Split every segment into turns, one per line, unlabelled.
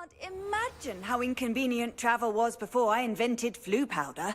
can't imagine how inconvenient travel was before I invented flu powder.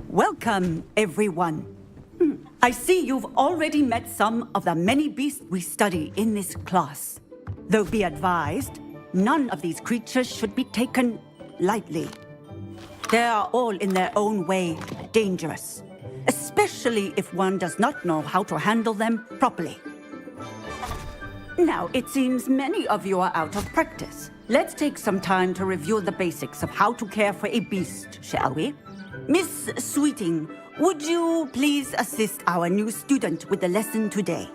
Welcome, everyone. I see you've already met some of the many beasts we study in this class. Though be advised, none of these creatures should be taken lightly. They are all in their own way dangerous, especially if one does not know how to handle them properly. Now, it seems many of you are out of practice. Let's take some time to review the basics of how to care for a beast, shall we? Miss Sweeting, would you please assist our new student with the lesson today?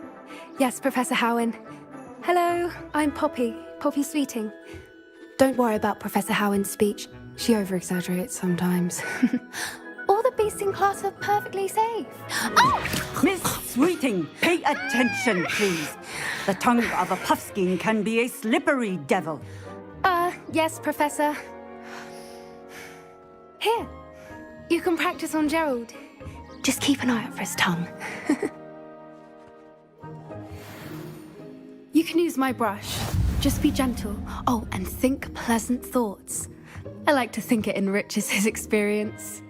Yes, Professor Howen. Hello, I'm Poppy Sweeting. Don't worry about Professor Howen's speech. She over-exaggerates sometimes. All the beasts in class are perfectly safe. Oh!
Miss Sweeting, pay attention, please. The tongue of a puffskein can be a slippery devil.
Yes, Professor. Here, you can practice on Gerald. Just keep an eye out for his tongue. You can use my brush. Just be gentle. Oh, and think pleasant thoughts. I like to think it enriches his experience.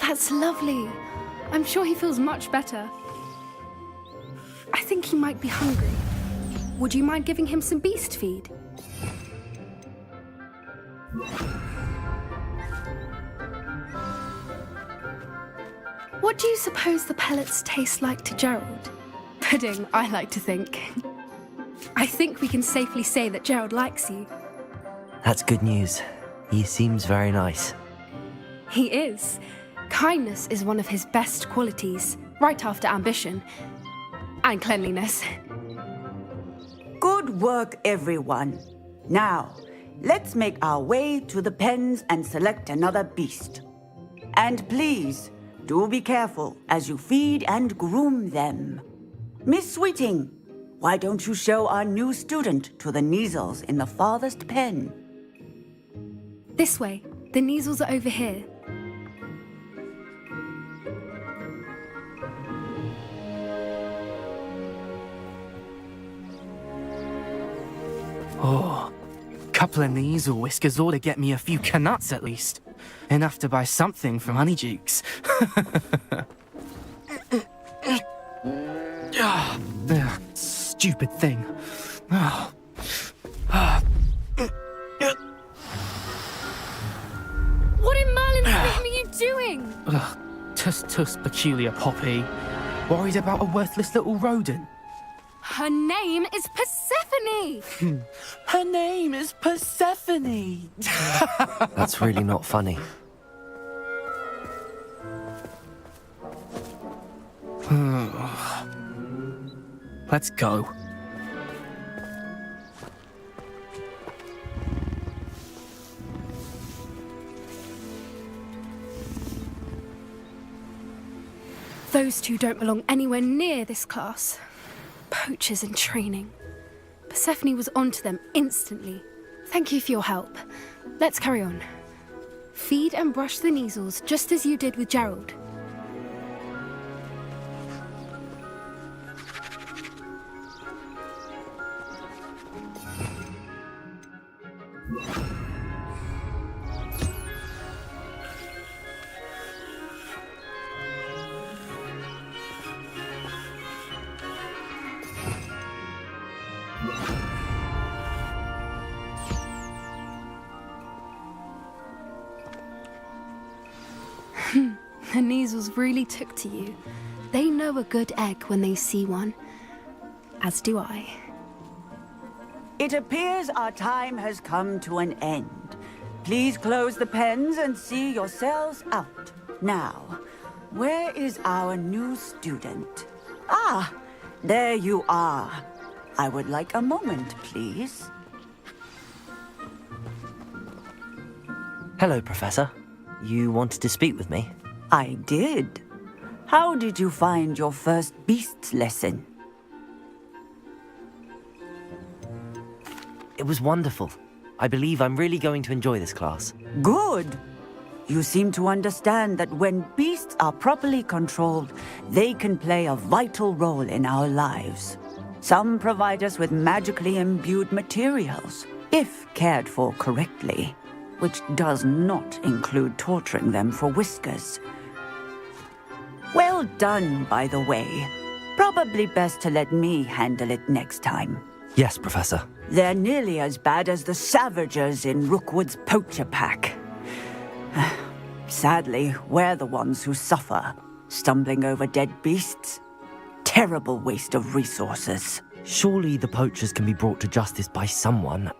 That's lovely. I'm sure he feels much better. I think he might be hungry. Would you mind giving him some beast feed? What do you suppose the pellets taste like to Gerald? Pudding, I like to think. I think we can safely say that Gerald likes you.
That's good news. He seems very nice.
He is. Kindness is one of his best qualities, right after ambition. And cleanliness.
Good work, everyone. Now, let's make our way to the pens and select another beast. And please, do be careful as you feed and groom them. Miss Sweeting, why don't you show our new student to the Kneazles in the farthest pen?
This way. The Kneazles are over here.
Oh, couple of Kneazle whiskers ought to get me a few Canuts at least. Enough to buy something from Honeydukes. Stupid thing.
What in Merlin's name are you doing?
Tuss, peculiar Poppy. Worried about a worthless little rodent.
Her name is Persephone!
Her name is Persephone!
That's really not funny.
Let's go.
Those two don't belong anywhere near this class. Poachers in training. Persephone was onto them instantly. Thank you for your help. Let's carry on. Feed and brush the Kneazles just as you did with Gerald. The Kneazles really took to you. They know a good egg when they see one. As do I.
It appears our time has come to an end. Please close the pens and see yourselves out. Now, where is our new student? Ah, there you are. I would like a moment, please.
Hello, Professor. You wanted to speak with me?
I did. How did you find your first beasts lesson?
It was wonderful. I believe I'm really going to enjoy this class.
Good. You seem to understand that when beasts are properly controlled, they can play a vital role in our lives. Some provide us with magically imbued materials, if cared for correctly, which does not include torturing them for whiskers. Well done, by the way. Probably best to let me handle it next time.
Yes, Professor.
They're nearly as bad as the Savagers in Rookwood's poacher pack. Sadly, we're the ones who suffer, stumbling over dead beasts. Terrible waste of resources.
Surely the poachers can be brought to justice by someone.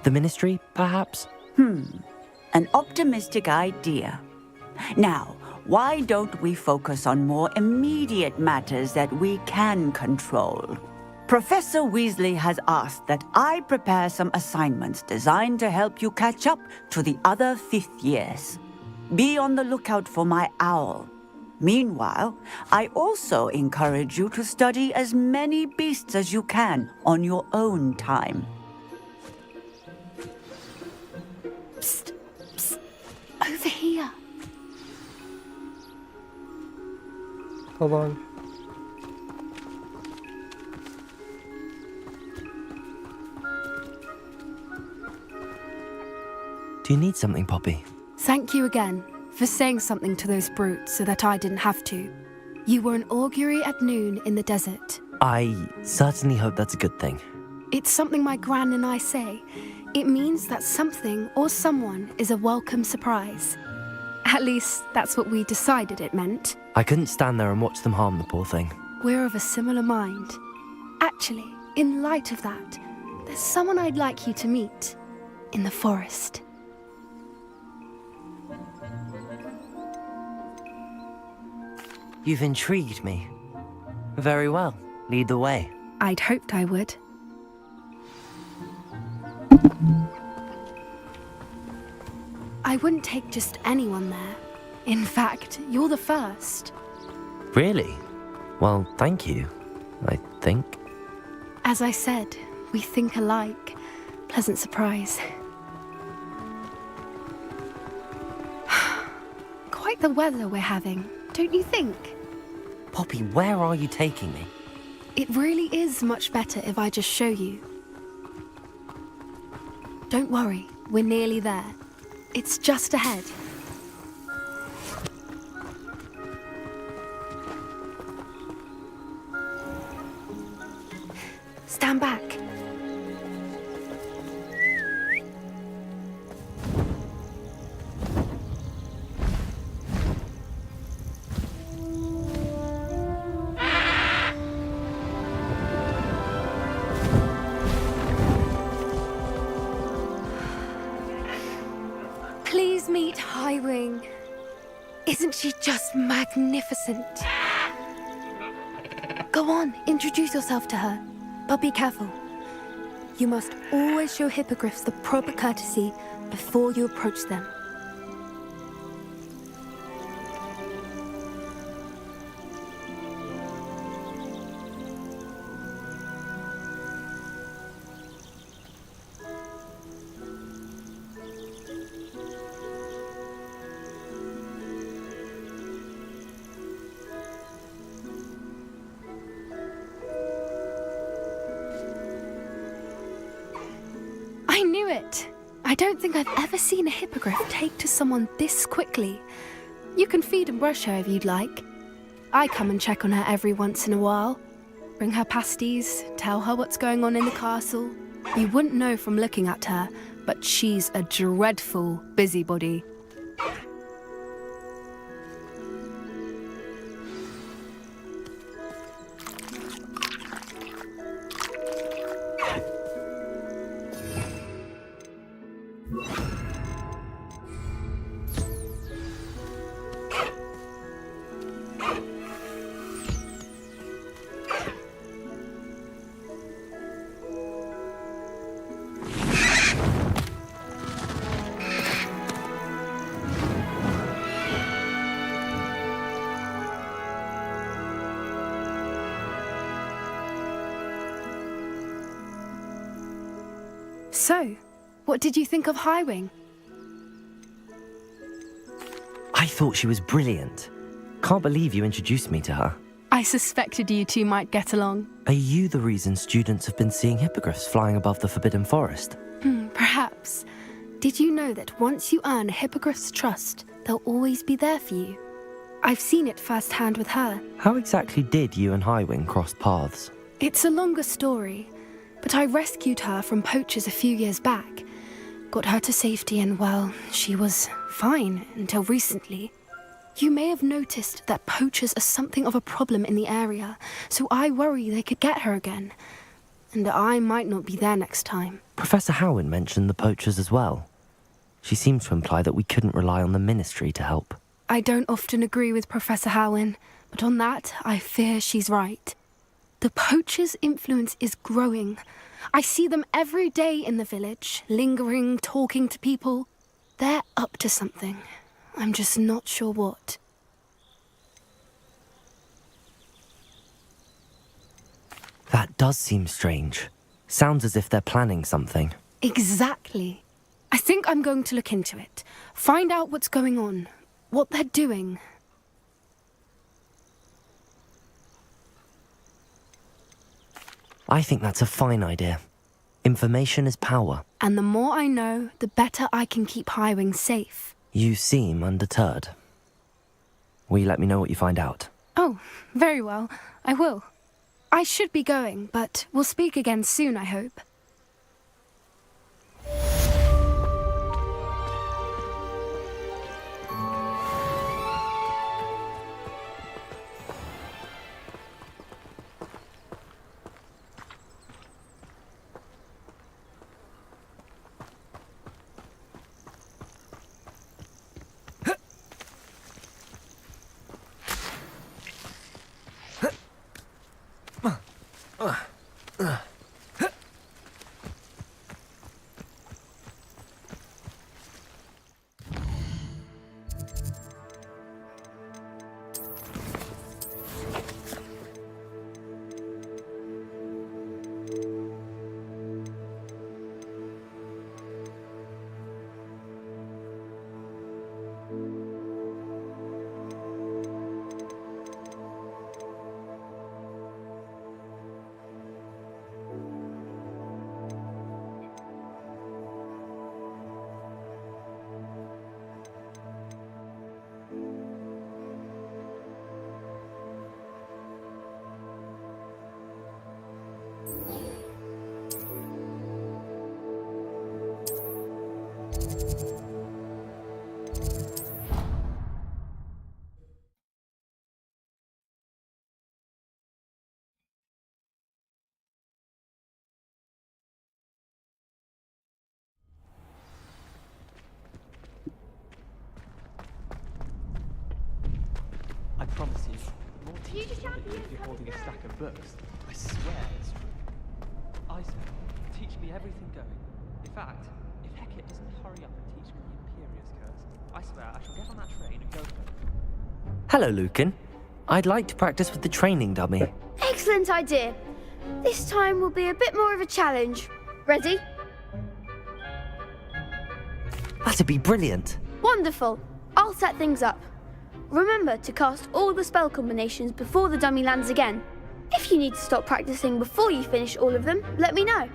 The Ministry, perhaps?
An optimistic idea. Now, why don't we focus on more immediate matters that we can control? Professor Weasley has asked that I prepare some assignments designed to help you catch up to the other 5th years. Be on the lookout for my owl. Meanwhile, I also encourage you to study as many beasts as you can on your own time.
Psst, psst. Over here.
Hold on.
Do you need something, Poppy?
Thank you again for saying something to those brutes so that I didn't have to. You were an augury at noon in the desert.
I certainly hope that's a good thing.
It's something my gran and I say. It means that something or someone is a welcome surprise. At least, that's what we decided it meant.
I couldn't stand there and watch them harm the poor thing.
We're of a similar mind. Actually, in light of that, there's someone I'd like you to meet. In the forest.
You've intrigued me. Very well. Lead the way.
I'd hoped I would. I wouldn't take just anyone there. In fact, you're the first.
Really? Well, thank you, I think.
As I said, we think alike. Pleasant surprise. Quite the weather we're having, don't you think?
Poppy, where are you taking me?
It really is much better if I just show you. Don't worry, we're nearly there. It's just ahead. Stand back. Please meet Highwing. Isn't she just magnificent? Go on, introduce yourself to her. But be careful. You must always show hippogriffs the proper courtesy before you approach them. I knew it! I don't think I've ever seen a hippogriff take to someone this quickly. You can feed and brush her if you'd like. I come and check on her every once in a while. Bring her pasties, tell her what's going on in the castle. You wouldn't know from looking at her, but she's a dreadful busybody. So, what did you think of Highwing?
I thought she was brilliant. Can't believe you introduced me to her.
I suspected you two might get along.
Are you the reason students have been seeing hippogriffs flying above the Forbidden Forest?
Perhaps. Did you know that once you earn a hippogriff's trust, they'll always be there for you? I've seen it firsthand with her.
How exactly did you and Highwing cross paths?
It's a longer story, but I rescued her from poachers a few years back. Got her to safety and, well, she was fine until recently. You may have noticed that poachers are something of a problem in the area, so I worry they could get her again. And I might not be there next time.
Professor Howin mentioned the poachers as well. She seemed to imply that we couldn't rely on the Ministry to help.
I don't often agree with Professor Howin, but on that, I fear she's right. The poachers' influence is growing. I see them every day in the village, lingering, talking to people. They're up to something. I'm just not sure what.
That does seem strange. Sounds as if they're planning something.
Exactly. I think I'm going to look into it. Find out what's going on, what they're doing.
I think that's a fine idea. Information is power.
And the more I know, the better I can keep Highwing safe.
You seem undeterred. Will you let me know what you find out?
Oh, very well. I will. I should be going, but we'll speak again soon, I hope.
I promise you, more teachers will be if you're holding a stack of books. I swear it's true. I swear, teach me everything going. In fact, if Hecate doesn't hurry up and teach me the Imperious Curse, I swear I shall get on that train and go home.
Hello, Lucan. I'd like to practice with the training dummy.
Excellent idea. This time will be a bit more of a challenge. Ready?
That'd be brilliant.
Wonderful. I'll set things up. Remember to cast all the spell combinations before the dummy lands again. If you need to stop practicing before you finish all of them, let me know.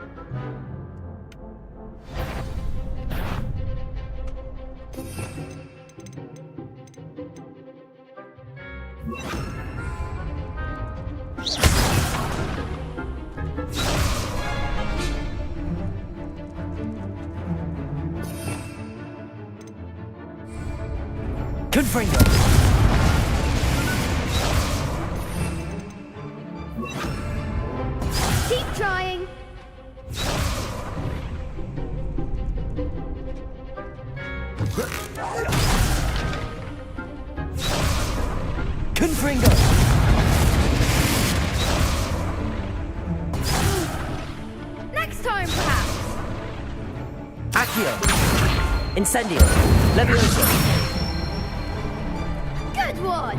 Confringo!
Keep trying.
Confringo!
Next time, perhaps.
Accio! Incendio! Levioso!
Good one.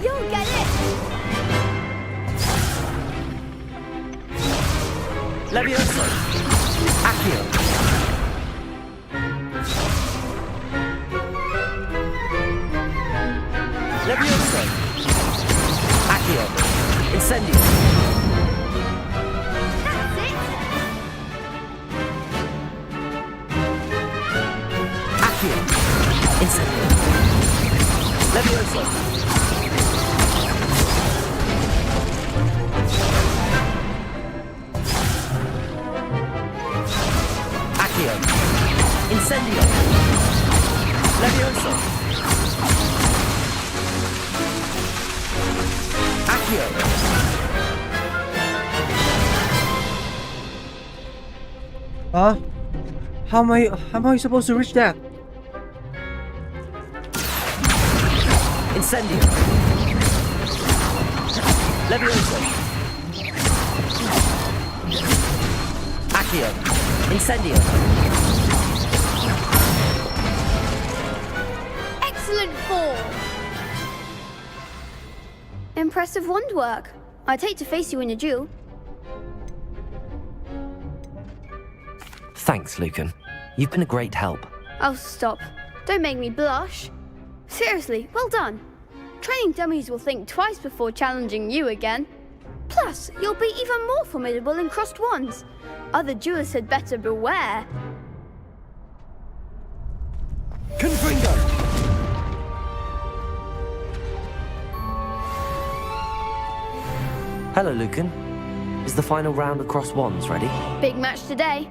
You'll get it!
Levioso! Accio! Levioso! Accio! Incendio!
That's it!
Accio! Incendio! Levioso! Accio! Incendio! Levioso! Accio!
Huh? How am I supposed to reach that?
Incendio! Levioso! Accio! Incendio!
Excellent form! Impressive wand work. I'd hate to face you in a duel.
Thanks, Lucan. You've been a great help.
Oh, stop. Don't make me blush. Seriously, well done. Training dummies will think twice before challenging you again. Plus, you'll be even more formidable in crossed wands. Other duelists had better beware.
Confringo! Hello, Lucan. Is the final round of cross wands ready?
Big match today.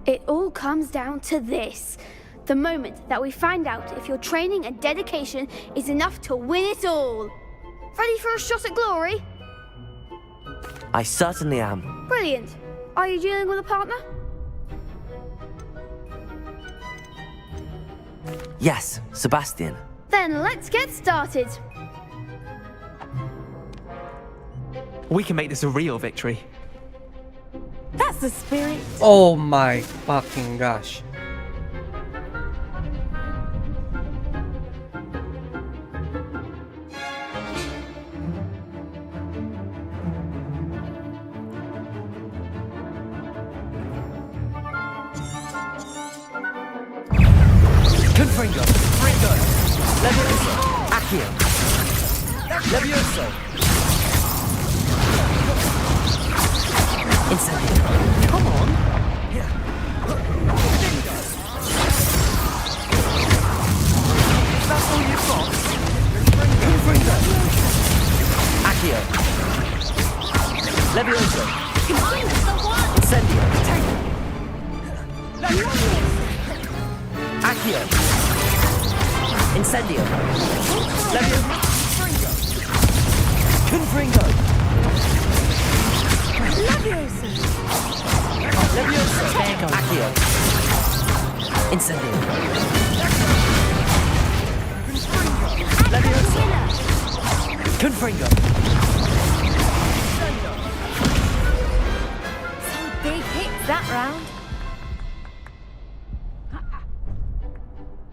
It all comes down to this. The moment that we find out if your training and dedication is enough to win it all. Ready for a shot at glory?
I certainly am.
Brilliant. Are you dealing with a partner?
Yes, Sebastian.
Then let's get started.
We can make this a real victory.
That's the spirit.
Oh my fucking gosh.
Confringo! Fringo! Levioso! Accio! Levioso! Incendio! Come on! That's all you've got? Confringo! Accio! Levioso! Incendio! Accio! Incendio! Levioso! Confringo!
Levioso!
Levioso! Accio! Incendio! Levioso! Confringo!
Some big hits that round.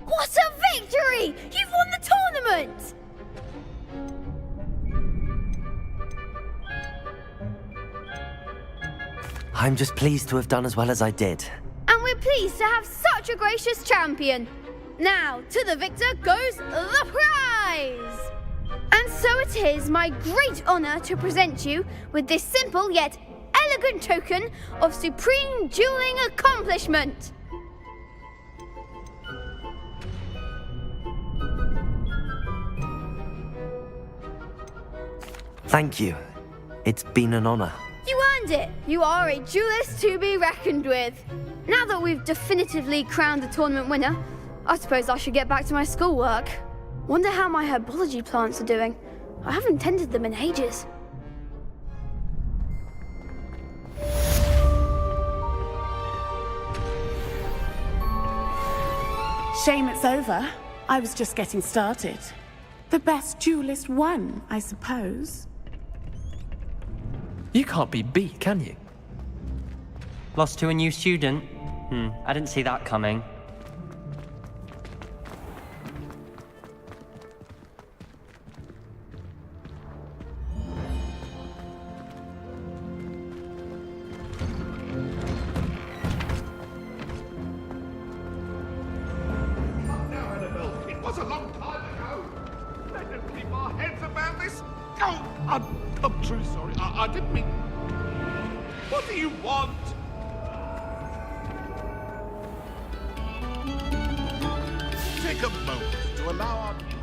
What a victory! You've won the tournament!
I'm just pleased to have done as well as I did.
And we're pleased to have such a gracious champion. Now, to the victor goes the prize! And so it is my great honor to present you with this simple yet elegant token of supreme dueling accomplishment.
Thank you. It's been an honor.
You earned it! You are a duelist to be reckoned with. Now that we've definitively crowned the tournament winner, I suppose I should get back to my schoolwork. Wonder how my herbology plants are doing. I haven't tended them in ages.
Shame it's over. I was just getting started. The best duelist won, I suppose.
You can't be beat, can you?
Lost to a new student? I didn't see that coming. was a long time ago. Let us keep our heads about this. Oh, I'm truly sorry. I didn't mean... What do you want? Take a moment to allow our music...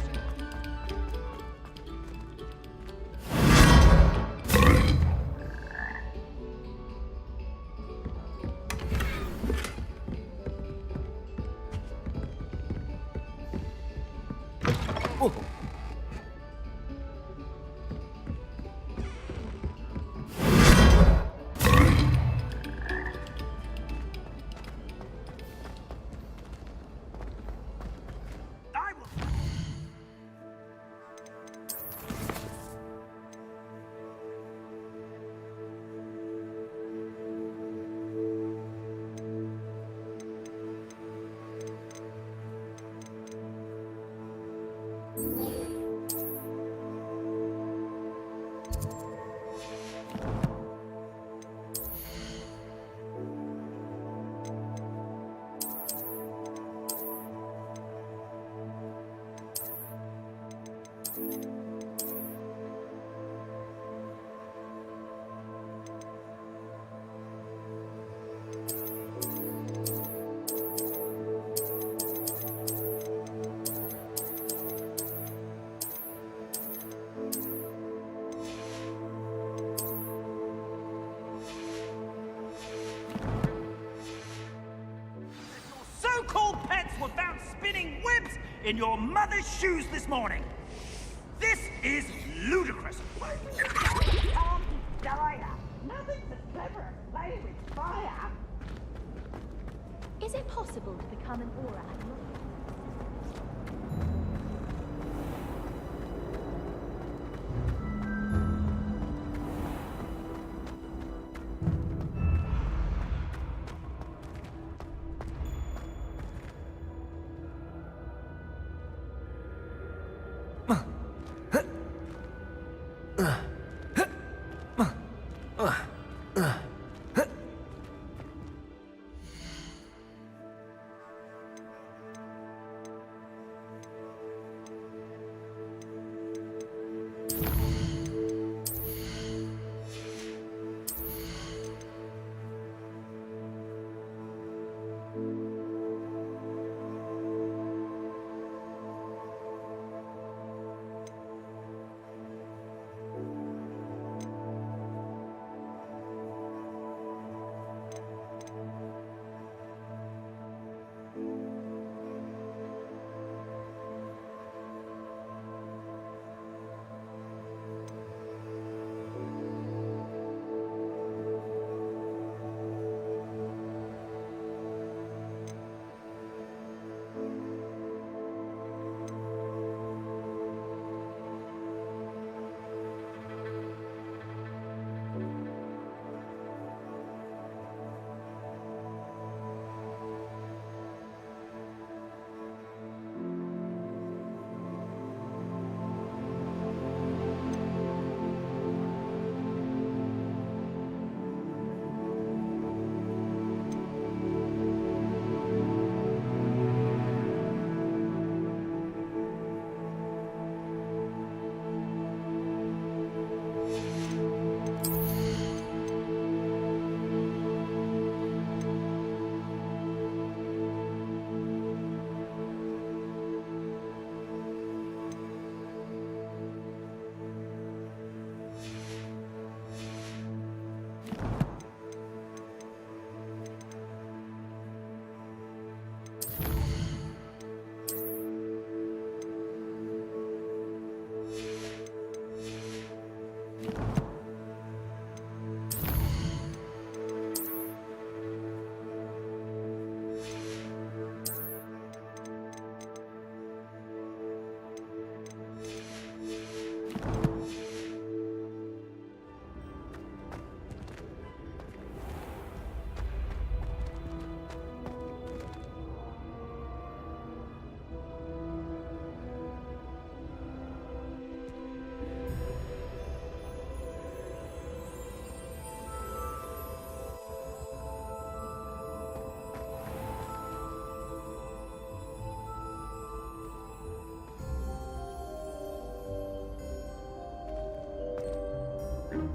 So-called pets were found spinning webs in your mother's shoes this morning. This is ludicrous.
Nothing's as clever as playing with fire.
Is it possible to become an aura and not...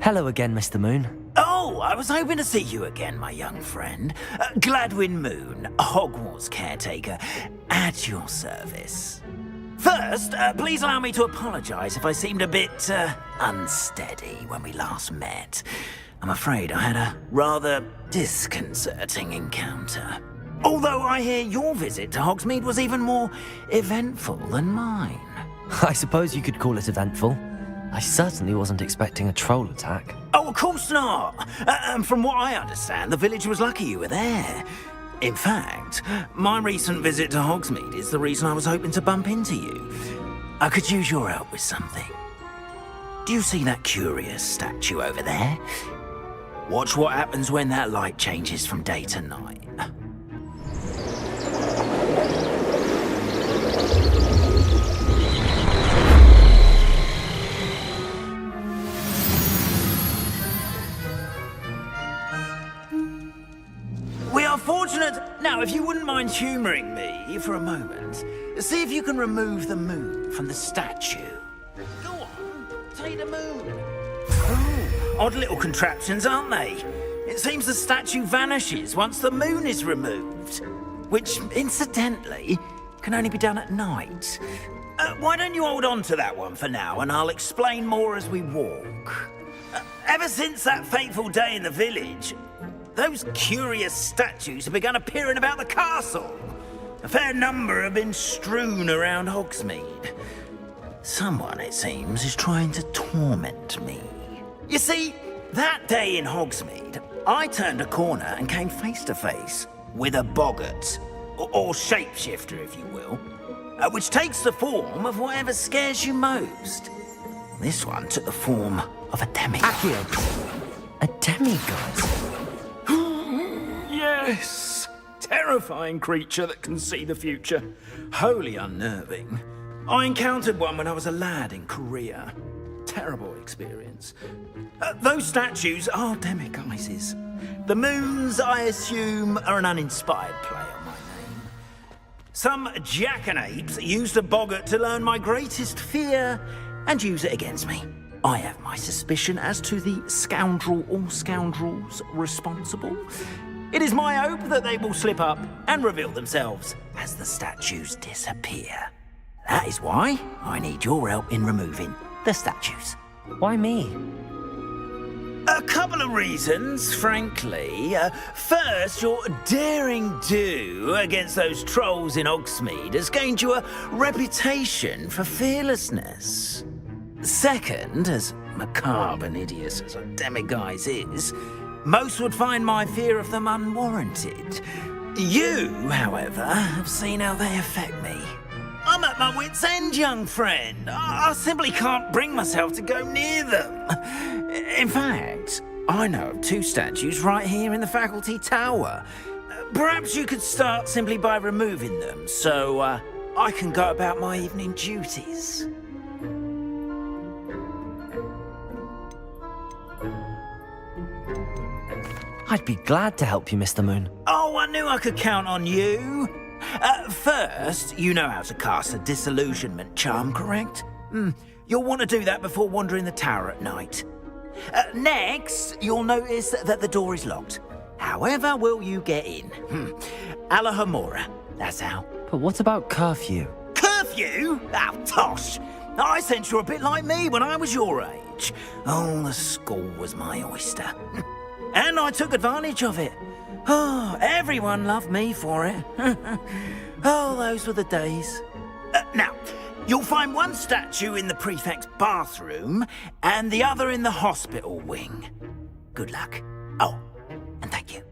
Hello again, Mr. Moon.
Oh, I was hoping to see you again, my young friend. Gladwin Moon, Hogwarts caretaker, at your service. First, please allow me to apologize if I seemed a bit, unsteady when we last met. I'm afraid I had a rather disconcerting encounter. Although I hear your visit to Hogsmeade was even more eventful than mine.
I suppose you could call it eventful. I certainly wasn't expecting a troll attack.
Oh, of course not. And from what I understand, the village was lucky you were there. In fact, my recent visit to Hogsmeade is the reason I was hoping to bump into you. I could use your help with something. Do you see that curious statue over there? Watch what happens when that light changes from day to night. We are fortunate. Now, if you wouldn't mind humouring me for a moment, see if you can remove the moon from the statue. Go on, take the moon. Oh, odd little contraptions, aren't they? It seems the statue vanishes once the moon is removed, which, incidentally, can only be done at night. Why don't you hold on to that one for now, and I'll explain more as we walk. Ever since that fateful day in the village, those curious statues have begun appearing about the castle. A fair number have been strewn around Hogsmeade. Someone, it seems, is trying to torment me. You see, that day in Hogsmeade, I turned a corner and came face to face with a boggart, or shapeshifter, if you will, which takes the form of whatever scares you most. This one took the form of a demigod.
A demigod?
Yes! Terrifying creature that can see the future. Wholly unnerving. I encountered one when I was a lad in Korea. Terrible experience. Those statues are demiguises. The moons, I assume, are an uninspired play on my name. Some jackanapes used a boggart to learn my greatest fear and use it against me. I have my suspicion as to the scoundrel or scoundrels responsible. It is my hope that they will slip up and reveal themselves as the statues disappear. That is why I need your help in removing the statues.
Why me?
A couple of reasons, frankly. First, your daring do against those trolls in Hogsmeade has gained you a reputation for fearlessness. Second, as macabre and hideous as a demiguise is, most would find my fear of them unwarranted. You, however, have seen how they affect me. I'm at my wit's end, young friend. I simply can't bring myself to go near them. In fact, I know of two statues right here in the faculty tower. Perhaps you could start simply by removing them, so I can go about my evening duties.
I'd be glad to help you, Mr. Moon.
Oh, I knew I could count on you. First, you know how to cast a disillusionment charm, correct? You'll want to do that before wandering the tower at night. Next, you'll notice that the door is locked. However will you get in? Alahomora, that's how.
But what about curfew?
Curfew? Oh, tosh. I sense you're a bit like me when I was your age. Oh, the school was my oyster. And I took advantage of it. Oh, everyone loved me for it. Oh, those were the days. Now, you'll find one statue in the prefect's bathroom and the other in the hospital wing. Good luck. Oh, and thank you.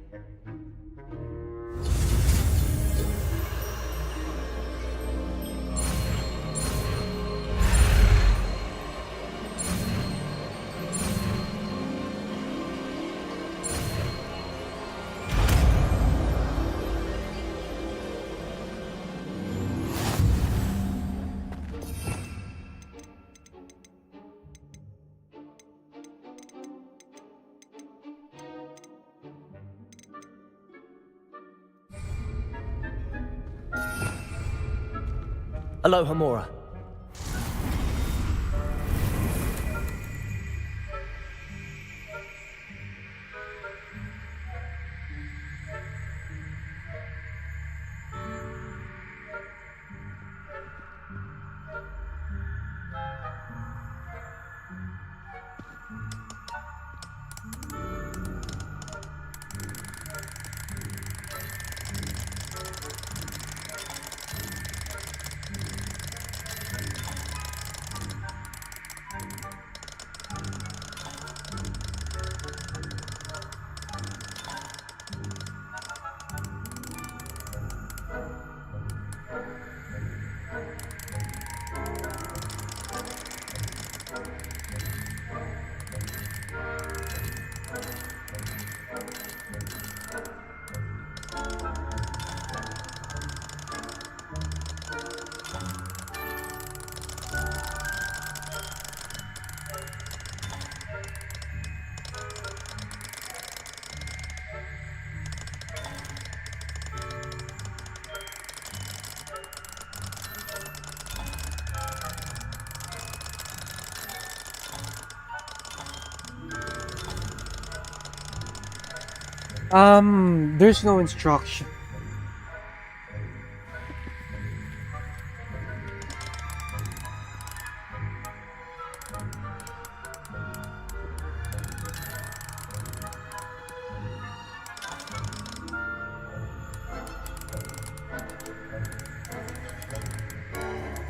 There's no instruction.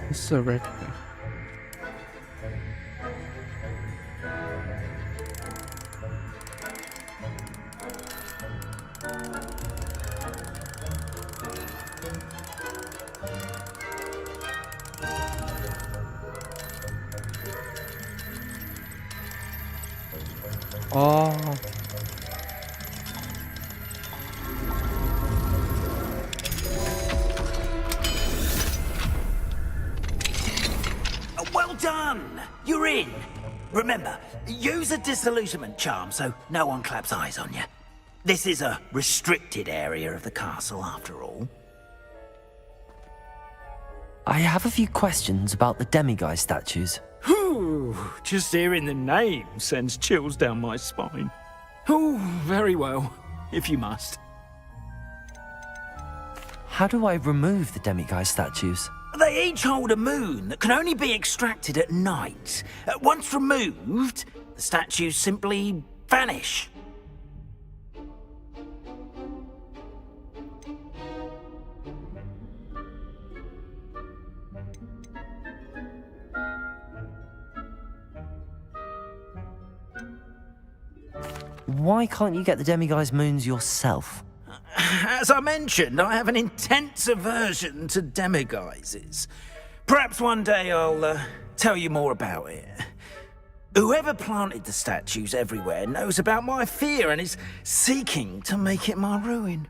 This is a record. Oh,
Well done! You're in. Remember, use a disillusionment charm so no one claps eyes on you. This is a restricted area of the castle, after all.
I have a few questions about the demiguise statues.
Whew, just hearing the name sends chills down my spine. Oh, very well, if you must.
How do I remove the demiguise statues?
They each hold a moon that can only be extracted at night. Once removed, the statues simply vanish.
Why can't you get the demiguise moons yourself?
As I mentioned, I have an intense aversion to demiguises. Perhaps one day I'll tell you more about it. Whoever planted the statues everywhere knows about my fear and is seeking to make it my ruin.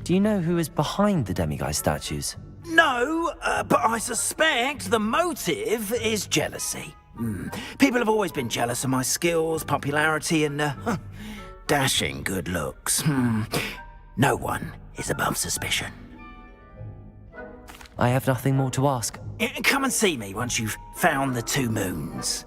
Do you know who is behind the demiguise statues?
No, but I suspect the motive is jealousy. People have always been jealous of my skills, popularity, and dashing good looks. No one is above suspicion.
I have nothing more to ask.
Come and see me once you've found the 2 moons.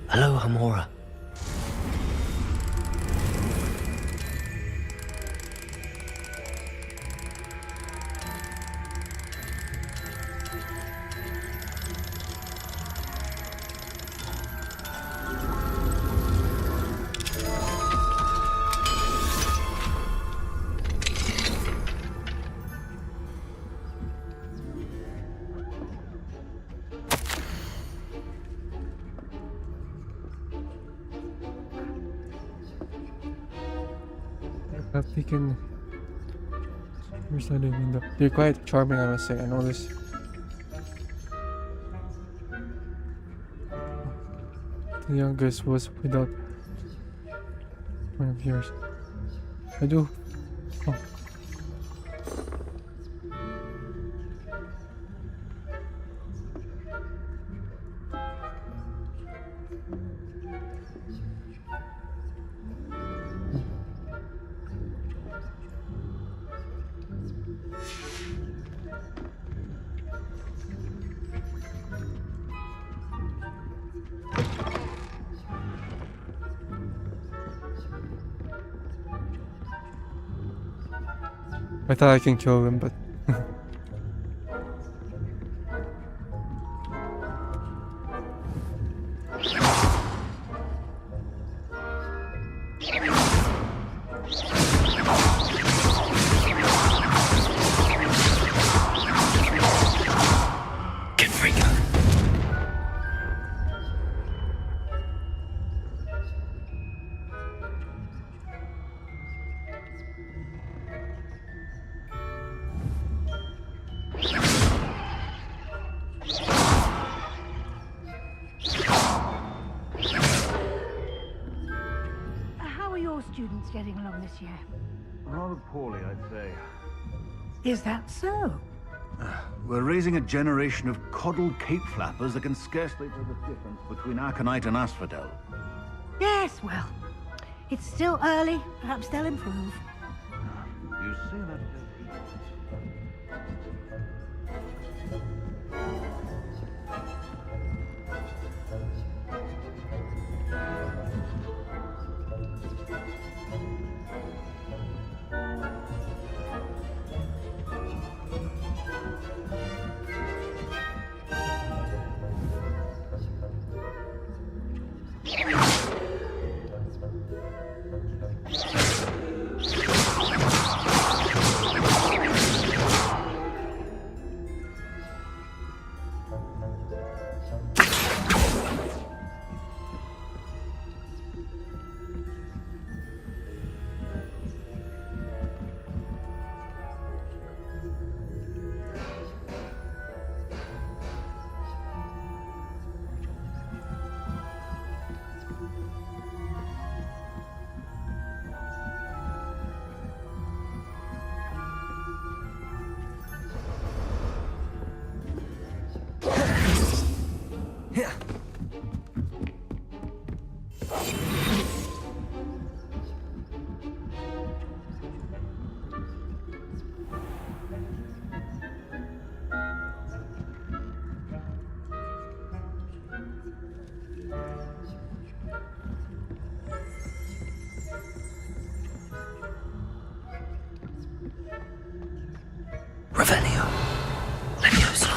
Hello, Hamora.
Taken. Where's the window? You're quite charming, I must say. I know this. The youngest was without one of yours. I do. Oh. I thought I can kill them, but
How are your students getting along this year?
Rather poorly, I'd say.
Is that so?
We're raising a generation of coddled cape flappers that can scarcely tell the difference between Aconite and Asphodel.
Yes, well, it's still early. Perhaps they'll improve.
You say that...
Revelio. Leviosa.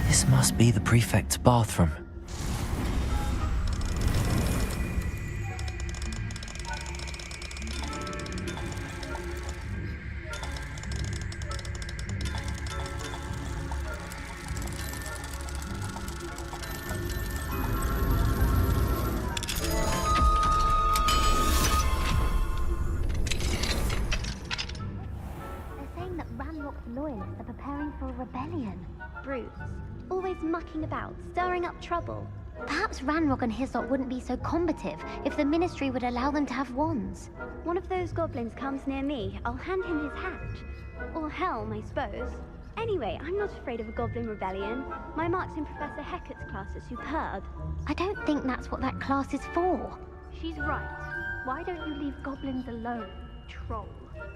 This must be the prefect's bathroom.
Loyalists are preparing for a rebellion. Brutes, always mucking about, stirring up trouble. Perhaps Ranrock and his lot wouldn't be so combative if the Ministry would allow them to have wands.
One of those goblins comes near me, I'll hand him his hat. Or helm, I suppose. Anyway, I'm not afraid of a goblin rebellion. My marks in Professor Hecat's class are superb.
I don't think that's what that class is for.
She's right. Why don't you leave goblins alone, troll?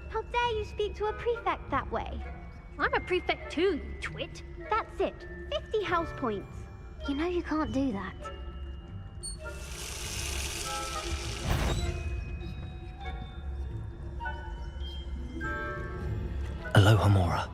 How dare you speak to a prefect that way? I'm a prefect too, you twit. That's it. 50 house points.
You know you can't do that.
Aloha Mora.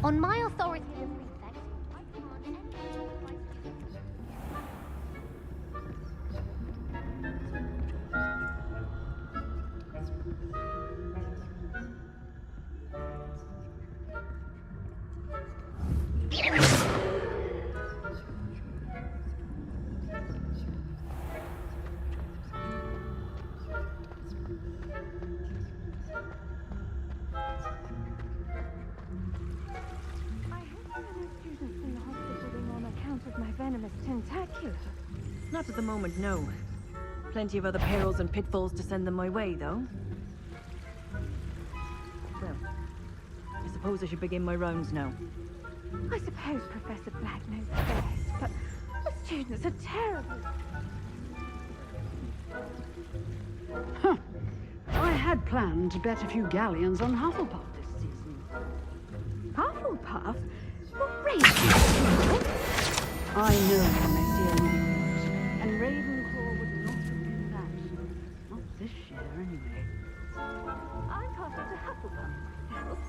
On my authority as prefect, I command anyone who tries to...
Not at the moment, no. Plenty of other perils and pitfalls to send them my way, though. Well, I suppose I should begin my rounds now.
I suppose Professor Black knows best, but the students are terrible.
Huh. I had planned to bet a few galleons on Hufflepuff this season.
Hufflepuff? What Ravenclaw?
I know when I see a name, and Ravenclaw would not have been that. Not this year, anyway.
I'm partial to Hufflepuff myself.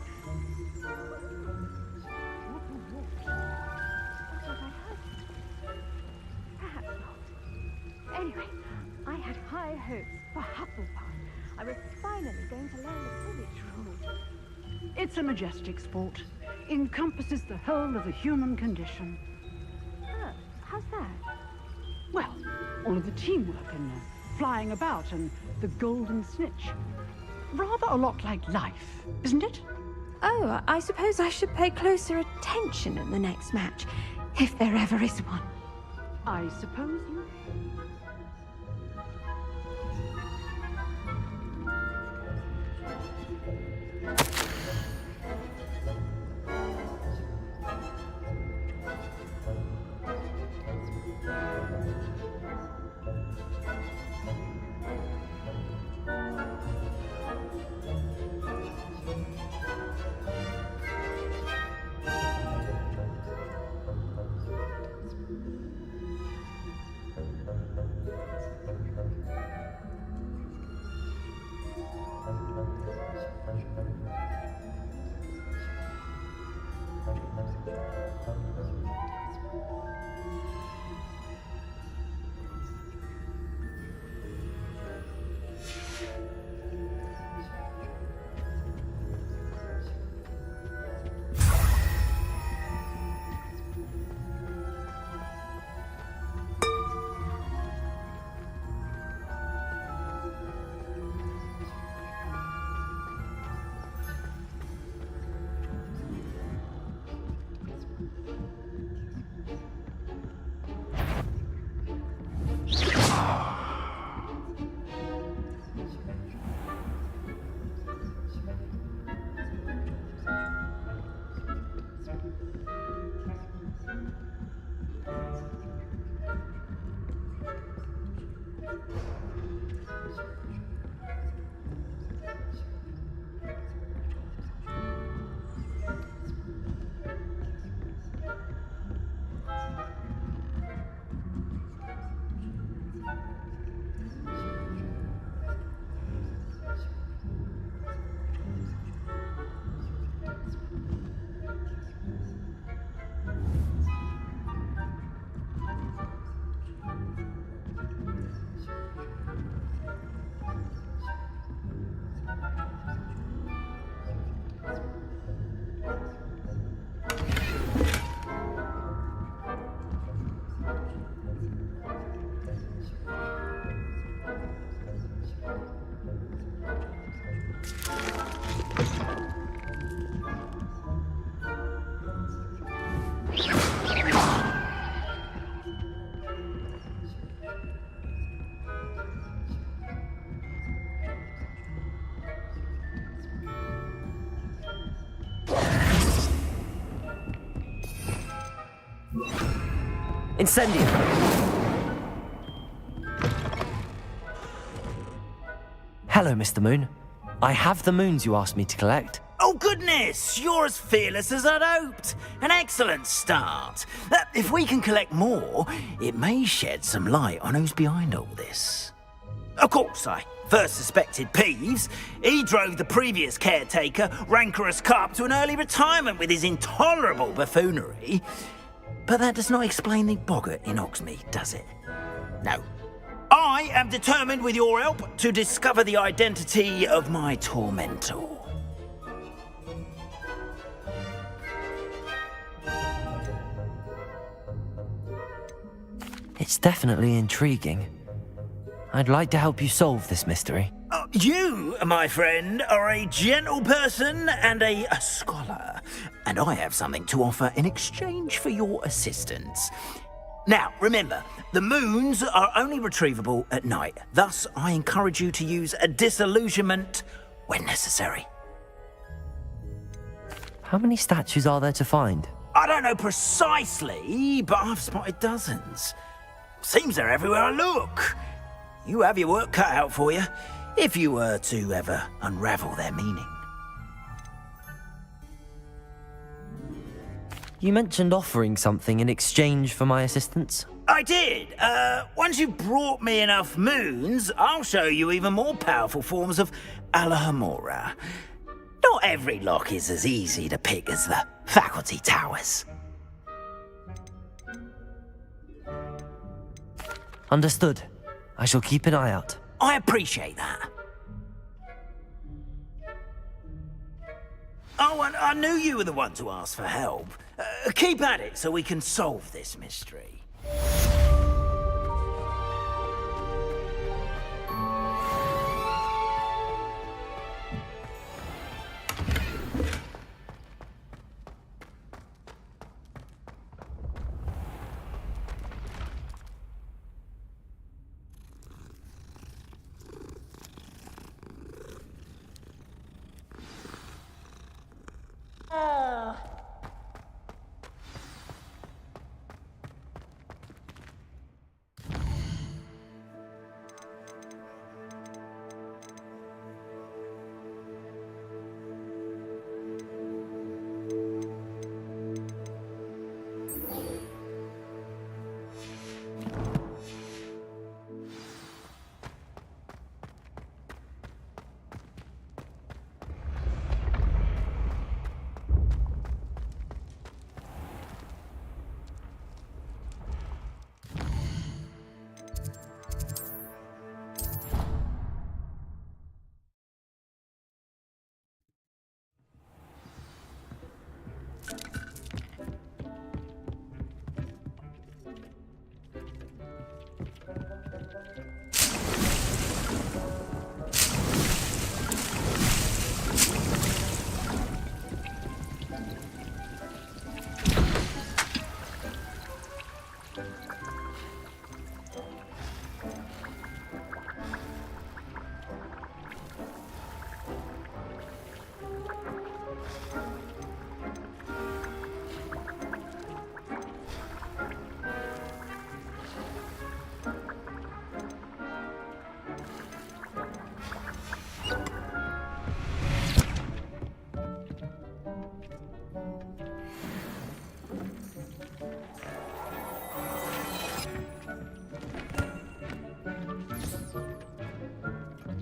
What have I heard? Perhaps not. Anyway, I had high hopes for Hufflepuff. I was finally going to learn the Quidditch rules.
It's a majestic sport. Encompasses the whole of the human condition.
Oh, how's that?
Well, all of the teamwork and flying about and the golden snitch. Rather a lot like life, isn't it?
Oh, I suppose I should pay closer attention at the next match, if there ever is one.
I suppose you...
Incendio! Hello, Mr. Moon. I have the moons you asked me to collect.
Oh, goodness! You're as fearless as I'd hoped. An excellent start. If we can collect more, it may shed some light on who's behind all this. Of course, I first suspected Peeves, he drove the previous caretaker, Rancorous Carp, to an early retirement with his intolerable buffoonery. But that does not explain the boggart in Hogsmeade, does it? No. I am determined, with your help, to discover the identity of my tormentor.
It's definitely intriguing. I'd like to help you solve this mystery.
You, my friend, are a gentle person and a scholar, and I have something to offer in exchange for your assistance. Now, remember, the moons are only retrievable at night. Thus, I encourage you to use a disillusionment when necessary.
How many statues are there to find?
I don't know precisely, but I've spotted dozens. Seems they're everywhere I look. You have your work cut out for you, if you were to ever unravel their meaning.
You mentioned offering something in exchange for my assistance?
I did. Once you've brought me enough moons, I'll show you even more powerful forms of Alohomora. Not every lock is as easy to pick as the faculty towers.
Understood. I shall keep an eye out.
I appreciate that. Oh, and I knew you were the one to ask for help. Keep at it so we can solve this mystery.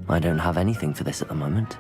I don't have anything for this at the moment.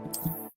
you.